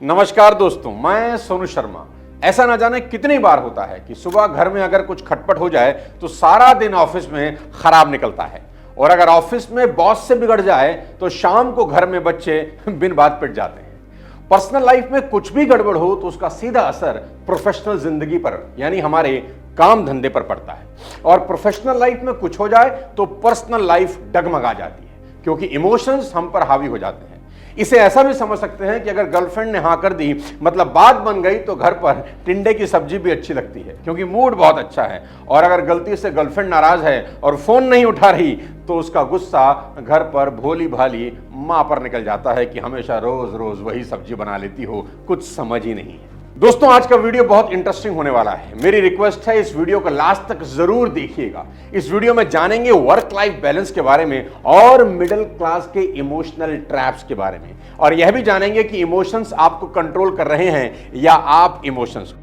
नमस्कार दोस्तों, मैं सोनू शर्मा। ऐसा ना जाने कितनी बार होता है कि सुबह घर में अगर कुछ खटपट हो जाए तो सारा दिन ऑफिस में खराब निकलता है, और अगर ऑफिस में बॉस से बिगड़ जाए तो शाम को घर में बच्चे बिन बात पिट जाते हैं। पर्सनल लाइफ में कुछ भी गड़बड़ हो तो उसका सीधा असर प्रोफेशनल जिंदगी पर यानी हमारे काम धंधे पर पड़ता है, और प्रोफेशनल लाइफ में कुछ हो जाए तो पर्सनल लाइफ डगमगा जाती है, क्योंकि इमोशंस हम पर हावी हो जाते हैं। इसे ऐसा भी समझ सकते हैं कि अगर गर्लफ्रेंड ने हाँ कर दी मतलब बात बन गई तो घर पर टिंडे की सब्जी भी अच्छी लगती है, क्योंकि मूड बहुत अच्छा है। और अगर गलती से गर्लफ्रेंड नाराज है और फोन नहीं उठा रही तो उसका गुस्सा घर पर भोली भाली मां पर निकल जाता है कि हमेशा रोज रोज वही सब्जी बना लेती हो, कुछ समझ ही नहीं है। दोस्तों, आज का वीडियो बहुत इंटरेस्टिंग होने वाला है। मेरी रिक्वेस्ट है इस वीडियो को लास्ट तक जरूर देखिएगा। इस वीडियो में जानेंगे वर्क लाइफ बैलेंस के बारे में और मिडिल क्लास के इमोशनल ट्रैप्स के बारे में, और यह भी जानेंगे कि इमोशंस आपको कंट्रोल कर रहे हैं या आप इमोशंस।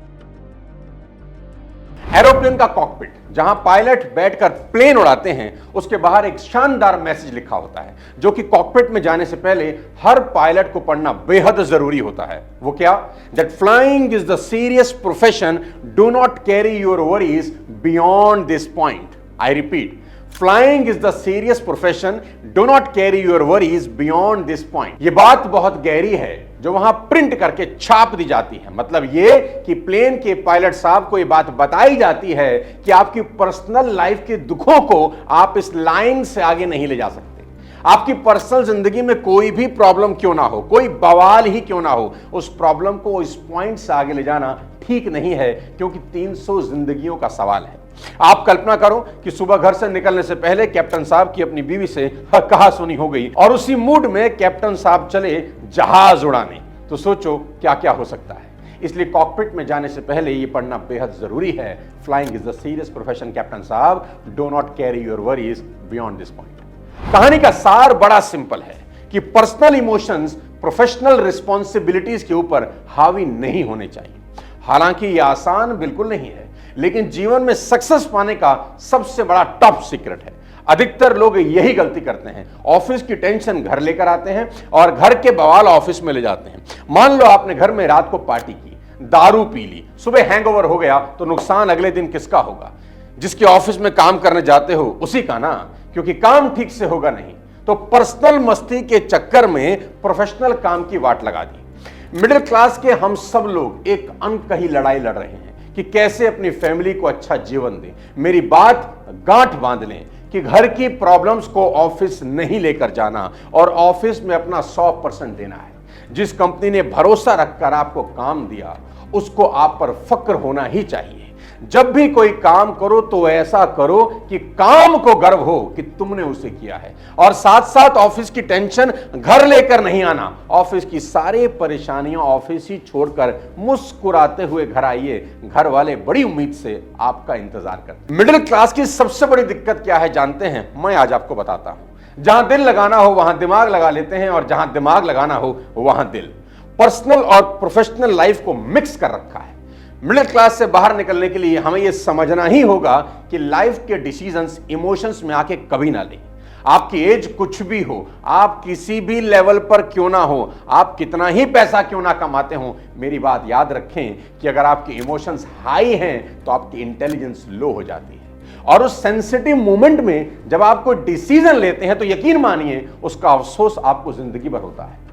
एरोप्लेन का कॉकपिट, जहां पायलट बैठकर प्लेन उड़ाते हैं, उसके बाहर एक शानदार मैसेज लिखा होता है जो कि कॉकपिट में जाने से पहले हर पायलट को पढ़ना बेहद जरूरी होता है। वो क्या? That flying is the serious profession, do not carry your worries beyond this point. I repeat, flying is the serious profession, do not carry your worries beyond this point. ये बात बहुत गहरी है जो वहां प्रिंट करके छाप दी जाती है। मतलब ये कि प्लेन के पायलट साहब को ये बात बताई जाती है कि आपकी पर्सनल लाइफ के दुखों को आप इस लाइन से आगे नहीं ले जा सकते। आपकी पर्सनल जिंदगी में कोई भी प्रॉब्लम क्यों ना हो, कोई बवाल ही क्यों ना हो, उस प्रॉब्लम को इस पॉइंट से आगे ले जाना ठीक नहीं है, क्योंकि 300 जिंदगियों का सवाल है। आप कल्पना करो कि सुबह घर से निकलने से पहले कैप्टन साहब की अपनी बीवी से कहा सुनी हो गई और उसी मूड में कैप्टन साहब चले जहाज उड़ाने, तो सोचो क्या क्या हो सकता है। इसलिए कॉकपिट में जाने से पहले ये पढ़ना बेहद जरूरी है। Flying is the serious profession captain साहब, do not carry your worries beyond this point. कहानी का सार बड़ा सिंपल है कि पर्सनल इमोशंस प्रोफेशनल रिस्पॉन्सिबिलिटीज के ऊपर हावी नहीं होने चाहिए। हालांकि यह आसान बिल्कुल नहीं है, लेकिन जीवन में सक्सेस पाने का सबसे बड़ा टॉप सीक्रेट है। अधिकतर लोग यही गलती करते हैं, ऑफिस की टेंशन घर लेकर आते हैं और घर के बवाल ऑफिस में ले जाते हैं। मान लो आपने घर में रात को पार्टी की, दारू पी ली, सुबह हैंगओवर हो गया, तो नुकसान अगले दिन किसका होगा? जिसके ऑफिस में काम करने जाते हो उसी का ना, क्योंकि काम ठीक से होगा नहीं। तो पर्सनल मस्ती के चक्कर में प्रोफेशनल काम की वाट लगा दी। मिडिल क्लास के हम सब लोग एक अनकही लड़ाई लड़ रहे हैं कि कैसे अपनी फैमिली को अच्छा जीवन दें। मेरी बात गांठ बांध लें कि घर की प्रॉब्लम्स को ऑफिस नहीं लेकर जाना और ऑफिस में अपना 100% देना है। जिस कंपनी ने भरोसा रखकर आपको काम दिया उसको आप पर फक्र होना ही चाहिए। जब भी कोई काम करो तो ऐसा करो कि काम को गर्व हो कि तुमने उसे किया है, और साथ साथ ऑफिस की टेंशन घर लेकर नहीं आना। ऑफिस की सारी परेशानियां ऑफिस ही छोड़कर मुस्कुराते हुए घर आइए, घर वाले बड़ी उम्मीद से आपका इंतजार करते हैं। मिडिल क्लास की सबसे बड़ी दिक्कत क्या है जानते हैं? मैं आज आपको बताता हूं। जहां दिल लगाना हो वहां दिमाग लगा लेते हैं, और जहां दिमाग लगाना हो वहां दिल। पर्सनल और प्रोफेशनल लाइफ को मिक्स कर रखा है। मिडिल क्लास से बाहर निकलने के लिए हमें यह समझना ही होगा कि लाइफ के डिसीजंस इमोशंस में आके कभी ना लें। आपकी एज कुछ भी हो, आप किसी भी लेवल पर क्यों ना हो, आप कितना ही पैसा क्यों ना कमाते हो, मेरी बात याद रखें कि अगर आपके इमोशंस हाई हैं तो आपकी इंटेलिजेंस लो हो जाती है। और उस सेंसिटिव मोमेंट में जब आप कोई डिसीजन लेते हैं तो यकीन मानिए उसका अफसोस आपको जिंदगी भर होता है।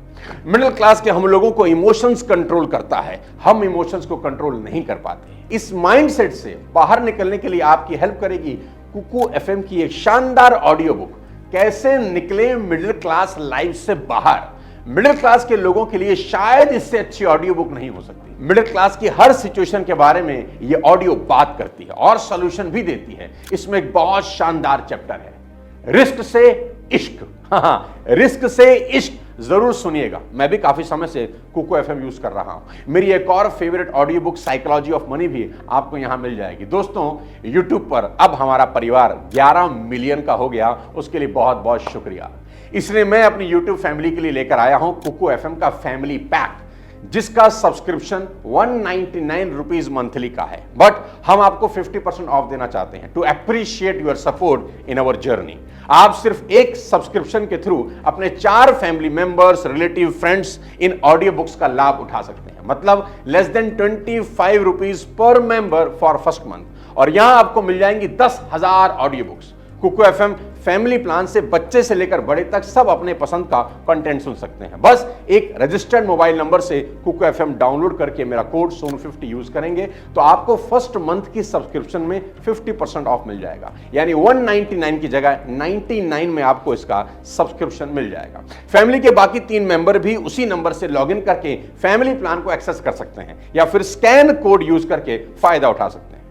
मिडिल क्लास के हम लोगों को इमोशंस कंट्रोल करता है, हम इमोशंस को कंट्रोल नहीं कर पाते। इस माइंडसेट से बाहर निकलने के लिए आपकी हेल्प करेगी कुकू एफएम की एक शानदार ऑडियो बुक, कैसे निकले मिडिल क्लास लाइफ से बाहर। मिडिल क्लास के लोगों के लिए शायद इससे अच्छी ऑडियो बुक नहीं हो सकती। मिडिल क्लास की हर सिचुएशन के बारे में यह ऑडियो बात करती है और सॉल्यूशन भी देती है। इसमें एक बहुत शानदार चैप्टर है, रिस्क से इश्क। हाँ, रिस्क से इश्क जरूर सुनिएगा। मैं भी काफी समय से कुको एफएम यूज कर रहा हूं। मेरी एक और favourite audio book psychology of money भी आपको यहां मिल जाएगी। दोस्तों, यूट्यूब पर अब हमारा परिवार 11 मिलियन का हो गया, उसके लिए बहुत बहुत शुक्रिया। इसलिए मैं अपनी यूट्यूब फैमिली के लिए लेकर आया हूं कुको एफएम का फैमिली पैक, जिसका सब्सक्रिप्शन 199 रुपीज मंथली का है, बट हम आपको 50% ऑफ देना चाहते हैं to appreciate your support in our journey. आप सिर्फ एक सब्सक्रिप्शन के थ्रू अपने 4 फैमिली मेंबर्स, रिलेटिव, फ्रेंड्स इन ऑडियो बुक्स का लाभ उठा सकते हैं, मतलब less than 25 rupees per member for first month. और यहां आपको मिल जाएंगी 10,000 audio books. Kuku FM family plan से बच्चे से लेकर बड़े तक सब अपने पसंद का कंटेंट सुन सकते हैं। बस एक रजिस्टर्ड मोबाइल नंबर से कुकू एफएम डाउनलोड करके मेरा कोड सोनू50 यूज करेंगे तो आपको फर्स्ट मंथ की सब्सक्रिप्शन में 50% ऑफ मिल जाएगा, यानी 199 की जगह 99 में आपको इसका सब्सक्रिप्शन मिल जाएगा। फैमिली के बाकी 3 मेंबर भी उसी नंबर से लॉगिन करके फैमिली प्लान को एक्सेस कर सकते हैं या फिर स्कैन कोड यूज करके फायदा उठा सकते हैं।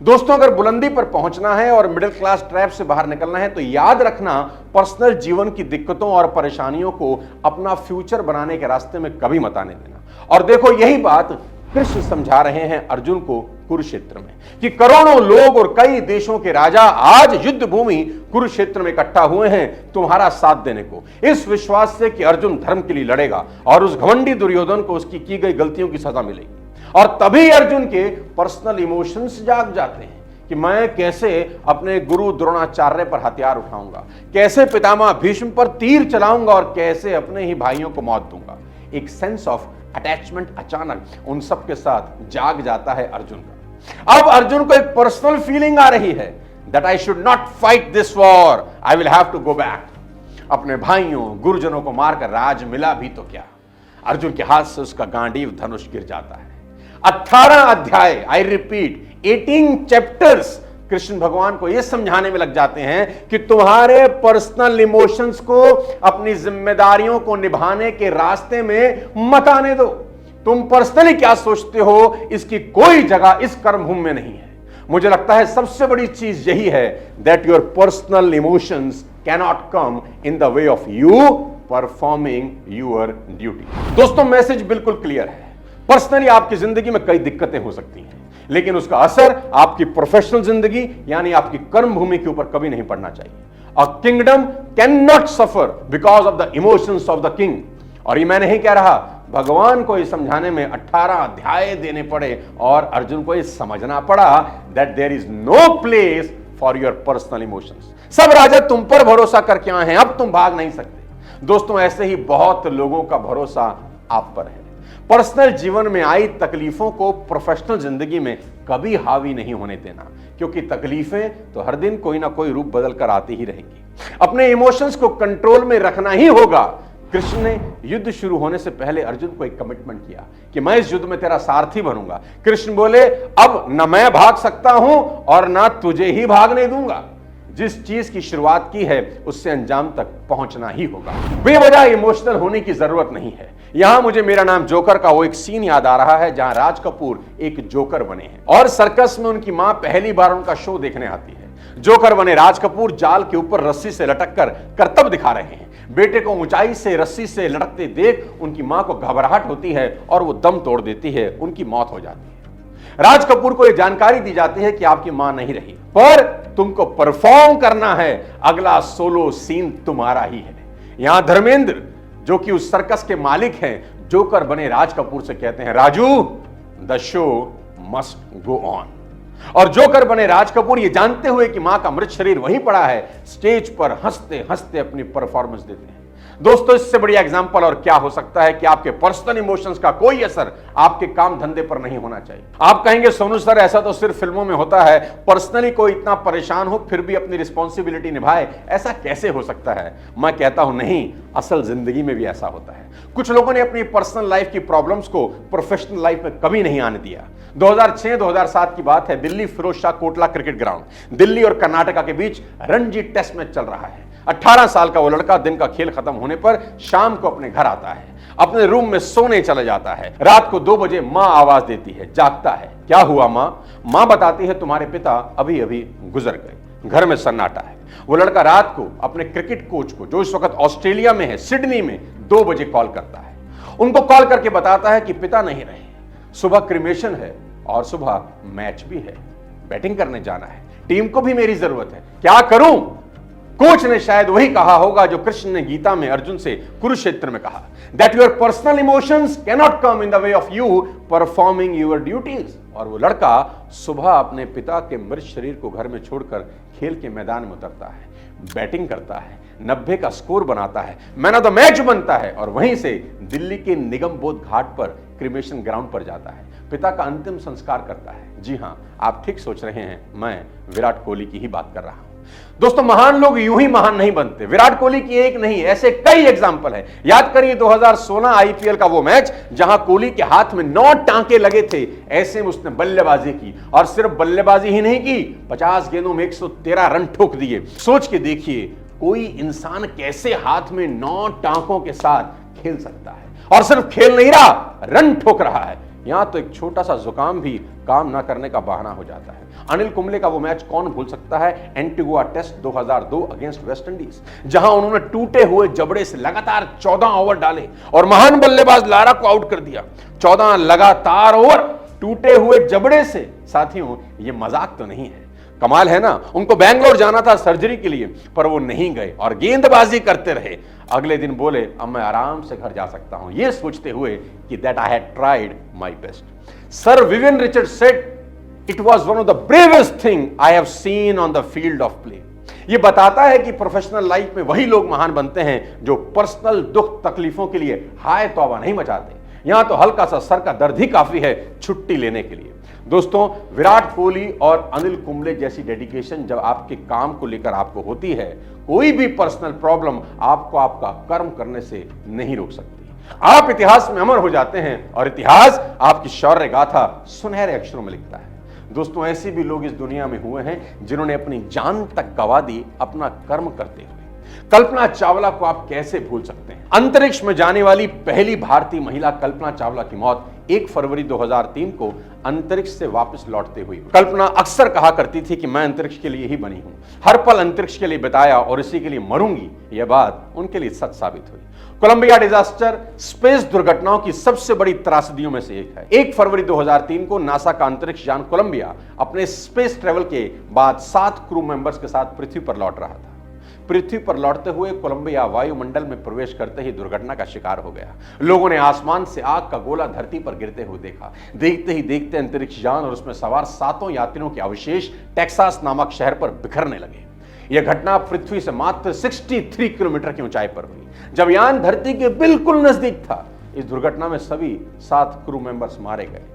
दोस्तों, अगर बुलंदी पर पहुंचना है और मिडिल क्लास ट्रैप से बाहर निकलना है तो याद रखना, पर्सनल जीवन की दिक्कतों और परेशानियों को अपना फ्यूचर बनाने के रास्ते में कभी मत आने देना। और देखो, यही बात कृष्ण समझा रहे हैं अर्जुन को कुरुक्षेत्र में कि करोड़ों लोग और कई देशों के राजा आज युद्ध भूमि कुरुक्षेत्र में इकट्ठा हुए हैं तुम्हारा साथ देने को, इस विश्वास से कि अर्जुन धर्म के लिए लड़ेगा और उस घमंडी दुर्योधन को उसकी की गई गलतियों की सजा मिलेगी। और तभी अर्जुन के पर्सनल इमोशंस जाग जाते हैं कि मैं कैसे अपने गुरु द्रोणाचार्य पर हथियार उठाऊंगा, कैसे पितामह भीष्म पर तीर चलाऊंगा और कैसे अपने ही भाइयों को मौत दूंगा। एक सेंस ऑफ अटैचमेंट अचानक उन सब के साथ जाग जाता है अर्जुन का। अब अर्जुन को एक पर्सनल फीलिंग आ रही है that I should not fight this war, I will have to go back. अपने भाइयों गुरुजनों को मारकर राज मिला भी तो क्या। अर्जुन के हाथ से उसका गांडीव धनुष गिर जाता है। 18 अध्याय, आई रिपीट 18 चैप्टर्स कृष्ण भगवान को यह समझाने में लग जाते हैं कि तुम्हारे पर्सनल इमोशंस को अपनी जिम्मेदारियों को निभाने के रास्ते में मत आने दो। तुम पर्सनली क्या सोचते हो इसकी कोई जगह इस कर्मभूमि में नहीं है। मुझे लगता है सबसे बड़ी चीज यही है that your personal emotions cannot come in the way of you performing your duty. दोस्तों, मैसेज बिल्कुल क्लियर है। पर्सनली आपकी जिंदगी में कई दिक्कतें हो सकती हैं, लेकिन उसका असर आपकी प्रोफेशनल जिंदगी यानी आपकी कर्म भूमि के ऊपर कभी नहीं पड़ना चाहिए। A kingdom can not suffer because of the emotions of the king. और ये मैं नहीं कह रहा, भगवान को ये समझाने में 18 अध्याय देने पड़े और अर्जुन को ये समझना पड़ा that there is no place for your personal emotions. सब राजा तुम पर भरोसा करके आए हैं, अब तुम भाग नहीं सकते। दोस्तों, ऐसे ही बहुत लोगों का भरोसा आप पर है। पर्सनल जीवन में आई तकलीफों को प्रोफेशनल जिंदगी में कभी हावी नहीं होने देना, क्योंकि तकलीफें तो हर दिन कोई ना कोई रूप बदल कर आती ही रहेंगी। अपने इमोशंस को कंट्रोल में रखना ही होगा। कृष्ण ने युद्ध शुरू होने से पहले अर्जुन को एक कमिटमेंट किया कि मैं इस युद्ध में तेरा सारथी बनूंगा। कृष्ण बोले, अब न मैं भाग सकता हूं और ना तुझे ही भागने दूंगा। जिस चीज की शुरुआत की है उससे अंजाम तक पहुंचना ही होगा। बेवजह इमोशनल होने की जरूरत नहीं है। यहां मुझे मेरा नाम जोकर का वो एक सीन याद आ रहा है जहां राज कपूर एक जोकर बने हैं और सर्कस में उनकी मां पहली बार उनका शो देखने आती है। जोकर बने राज कपूर जाल के ऊपर रस्सी से लटक कर करतब दिखा रहे हैं। बेटे को ऊंचाई से रस्सी से लटकते देख उनकी मां को घबराहट होती है और वो दम तोड़ देती है, उनकी मौत हो जाती है। राज कपूर को यह जानकारी दी जाती है कि आपकी मां नहीं रही, पर तुमको परफॉर्म करना है, अगला सोलो सीन तुम्हारा ही है। यहां धर्मेंद्र जो कि उस सर्कस के मालिक हैं, जोकर बने राज कपूर से कहते हैं, Raju the show must go on. और जोकर बने राज कपूर ये जानते हुए कि मां का मृत शरीर वहीं पड़ा है, स्टेज पर हंसते हंसते अपनी परफॉर्मेंस देते हैं। दोस्तों, इससे बढ़िया एग्जांपल और क्या हो सकता है कि आपके पर्सनल इमोशंस का कोई असर आपके काम धंधे पर नहीं होना चाहिए। आप कहेंगे, सोनू सर ऐसा तो सिर्फ फिल्मों में होता है, पर्सनली कोई इतना परेशान हो फिर भी अपनी रिस्पॉन्सिबिलिटी निभाए, ऐसा कैसे हो सकता है? मैं कहता हूं नहीं, असल जिंदगी में भी ऐसा होता है। कुछ लोगों ने अपनी पर्सनल लाइफ की प्रॉब्लम्स को प्रोफेशनल लाइफ में कभी नहीं आने दिया। 2006-2007 की बात है, दिल्ली फिरोज शाह कोटला क्रिकेट ग्राउंड, दिल्ली और कर्नाटका के बीच रणजी टेस्ट मैच चल रहा है। 18 साल का वो लड़का दिन का खेल खत्म होने पर शाम को अपने घर आता है, अपने रूम में सोने चला जाता है। रात को 2 बजे मां आवाज देती है, जागता है। क्या हुआ मां? मां बताती है, तुम्हारे पिता अभी अभी गुजर गए। घर में सन्नाटा है। वो लड़का रात को अपने क्रिकेट कोच को, जो इस वक्त ऑस्ट्रेलिया में है, सिडनी में, 2 बजे कॉल करता है। उनको कॉल करके बताता है कि पिता नहीं रहे, सुबह क्रिमेशन है और सुबह मैच भी है, बैटिंग करने जाना है, टीम को भी मेरी जरूरत है, क्या करूं? कोच ने शायद वही कहा होगा जो कृष्ण ने गीता में अर्जुन से कुरुक्षेत्र में कहा, that your personal emotions cannot come in the way of you performing your duties. और वो लड़का सुबह अपने पिता के मृत शरीर को घर में छोड़कर खेल के मैदान में उतरता है, बैटिंग करता है, 90 का स्कोर बनाता है, मैन ऑफ द मैच बनता है और वहीं से दिल्ली के निगम बोध घाट पर क्रिमेशन ग्राउंड पर जाता है, पिता का अंतिम संस्कार करता है। जी हां, आप ठीक सोच रहे हैं, मैं विराट कोहली की ही बात कर रहा हूं। दोस्तों, महान लोग यूं ही महान नहीं बनते। विराट कोहली की एक नहीं, ऐसे कई एग्जाम्पल है। याद करिए 2016 आईपीएल का वो मैच जहां कोहली के हाथ में 9 टांके लगे थे, ऐसे में उसने बल्लेबाजी की और सिर्फ बल्लेबाजी ही नहीं की, 50 गेंदों में 113 रन ठोक दिए। सोच के देखिए, कोई इंसान कैसे हाथ में 9 टांकों के साथ खेल सकता है, और सिर्फ खेल नहीं रहा, रन ठोक रहा है। यहां तो एक छोटा सा जुकाम भी काम ना करने का बहाना हो जाता है। अनिल कुंबले का वो मैच कौन भूल सकता है, Antigua test 2002 against West Indies, जहां उन्होंने टूटे हुए जबड़े से लगातार 14 ओवर डाले और महान बल्लेबाज लारा को आउट कर दिया। 14 लगातार ओवर टूटे हुए जबड़े से। साथियों, ये मजाक तो नहीं है, कमाल है ना। उनको बैंगलोर जाना था सर्जरी के लिए, पर वो नहीं गए और गेंदबाजी करते रहे। अगले दिन बोले, अब मैं आराम से घर जा सकता हूं, ये सोचते हुए कि that I had tried my best. Sir Vivian Richard said, it was one of the bravest thing I have seen on the field of play. ये बताता है कि प्रोफेशनल लाइफ में वही लोग महान बनते हैं जो पर्सनल दुख तकलीफों के लिए हाय तौबा नहीं मचाते। यहां तो हल्का सा सर का दर्द ही काफी है छुट्टी लेने के लिए। दोस्तों, विराट कोहली और अनिल कुंबले जैसी डेडिकेशन जब आपके काम को लेकर आपको होती है, कोई भी पर्सनल प्रॉब्लम आपको आपका कर्म करने से नहीं रोक सकती। आप इतिहास में अमर हो जाते हैं और इतिहास आपकी शौर्य गाथा सुनहरे अक्षरों में लिखता है। दोस्तों, ऐसे भी लोग इस दुनिया में हुए हैं जिन्होंने अपनी जान तक गंवा दी अपना कर्म करते हुए। कल्पना चावला को आप कैसे भूल सकते हैं। अंतरिक्ष में जाने वाली पहली भारतीय महिला कल्पना चावला की मौत 1 फरवरी 2003 को अंतरिक्ष से वापस लौटते हुई। कल्पना अक्सर कहा करती थी कि मैं अंतरिक्ष के लिए ही बनी हूं, हर पल अंतरिक्ष के लिए बिताया और इसी के लिए मरूंगी। यह बात उनके लिए सच साबित हुई। कोलंबिया डिजास्टर स्पेस दुर्घटनाओं की सबसे बड़ी त्रासदियों में से एक है। 1 फरवरी 2003 को नासा का अंतरिक्ष यान कोलंबिया अपने स्पेस ट्रेवल के बाद 7 क्रू मेंबर्स के साथ पृथ्वी पर लौट रहा था। पृथ्वी पर लौटते हुए कोलंबिया वायुमंडल में प्रवेश करते ही दुर्घटना का शिकार हो गया। लोगों ने आसमान से आग का गोला धरती पर गिरते हुए देखा। देखते ही देखते अंतरिक्ष यान और उसमें सवार 7 यात्रियों के अवशेष टेक्सास नामक शहर पर बिखरने लगे। यह घटना पृथ्वी से मात्र 63 किलोमीटर की ऊंचाई पर हुई। जब यान धरती के बिल्कुल नजदीक था, इस दुर्घटना में सभी 7 क्रू मेंबर्स मारे गए।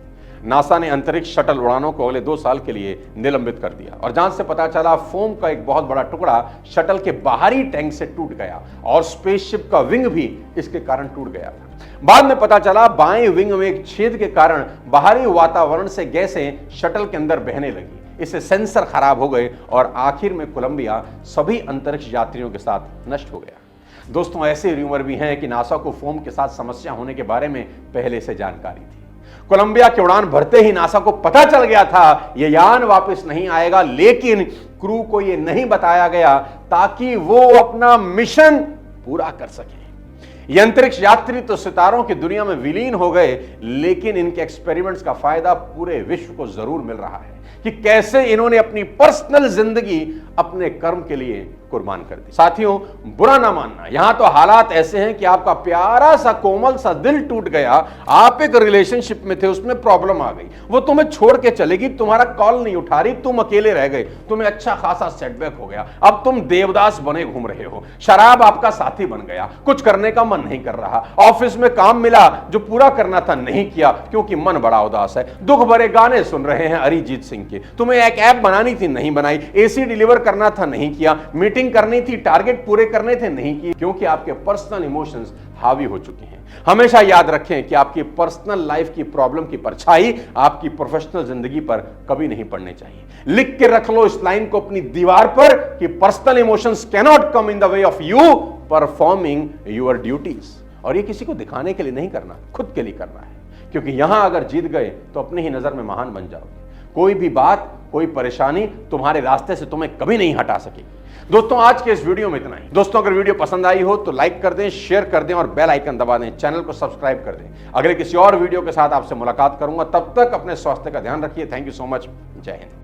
नासा ने अंतरिक्ष शटल उड़ानों को अगले 2 साल के लिए निलंबित कर दिया और जांच से पता चला फोम का एक बहुत बड़ा टुकड़ा शटल के बाहरी टैंक से टूट गया और स्पेसशिप का विंग भी इसके कारण टूट गया था। बाद में पता चला बाएं विंग में एक छेद के कारण बाहरी वातावरण से गैसें शटल के अंदर बहने लगी। इससे सेंसर खराब हो गए और आखिर में कोलंबिया सभी अंतरिक्ष यात्रियों के साथ नष्ट हो गया। दोस्तों, ऐसे रूमर भी हैं कि नासा को फोम के साथ समस्या होने के बारे में पहले से जानकारी थी। कोलंबिया की उड़ान भरते ही नासा को पता चल गया था यह यान वापस नहीं आएगा, लेकिन क्रू को यह नहीं बताया गया ताकि वो अपना मिशन पूरा कर सके। ये अंतरिक्ष यात्री तो सितारों की दुनिया में विलीन हो गए, लेकिन इनके एक्सपेरिमेंट्स का फायदा पूरे विश्व को जरूर मिल रहा है कि कैसे इन्होंने अपनी पर्सनल जिंदगी अपने कर्म के लिए कुर्बान कर दी। साथियों, बुरा ना मानना, यहां तो हालात ऐसे हैं कि आपका प्यारा सा कोमल सा दिल टूट गया। आप एक रिलेशनशिप में थे, उसमें प्रॉब्लम आ गई, वो तुम्हें छोड़ के चलेगी, तुम्हारा कॉल नहीं उठा रही, तुम अकेले रह गए, तुम्हें अच्छा खासा सेटबैक हो गया, अब तुम देवदास बने घूम रहे हो, शराब आपका साथी बन गया, कुछ करने का मन नहीं कर रहा, ऑफिस में काम मिला जो पूरा करना था नहीं किया क्योंकि मन बड़ा उदास है, दुख भरे गाने सुन रहे हैं अरिजीत सिंह के, तुम्हें एक ऐप बनानी थी नहीं बनाई, एसी डिलीवर करना था नहीं किया, मीटिंग करनी थी, टारगेट पूरे करने थे नहीं किए, क्योंकि आपके पर्सनल इमोशंस हावी हो चुके हैं। हमेशा याद रखें कि आपकी पर्सनल लाइफ की प्रॉब्लम की परछाई आपकी प्रोफेशनल जिंदगी पर कभी नहीं पड़नी चाहिए। लिख के रख लो इस लाइन को अपनी दीवार पर कि personal emotions can not come in the way of you performing your duties. और ये किसी को दिखाने के लिए नहीं करना, खुद के लिए करना है, क्योंकि यहां अगर जीत गए तो अपनी ही नजर में महान बन जाओगे। कोई भी बात, कोई परेशानी तुम्हारे रास्ते से तुम्हें कभी नहीं हटा सकेगी। दोस्तों, आज के इस वीडियो में इतना ही। दोस्तों, अगर वीडियो पसंद आई हो तो लाइक कर दें, शेयर कर दें और बेल आइकन दबा दें, चैनल को सब्सक्राइब कर दें। अगले किसी और वीडियो के साथ आपसे मुलाकात करूंगा, तब तक अपने स्वास्थ्य का ध्यान रखिए। Thank you so much. जय हिंद।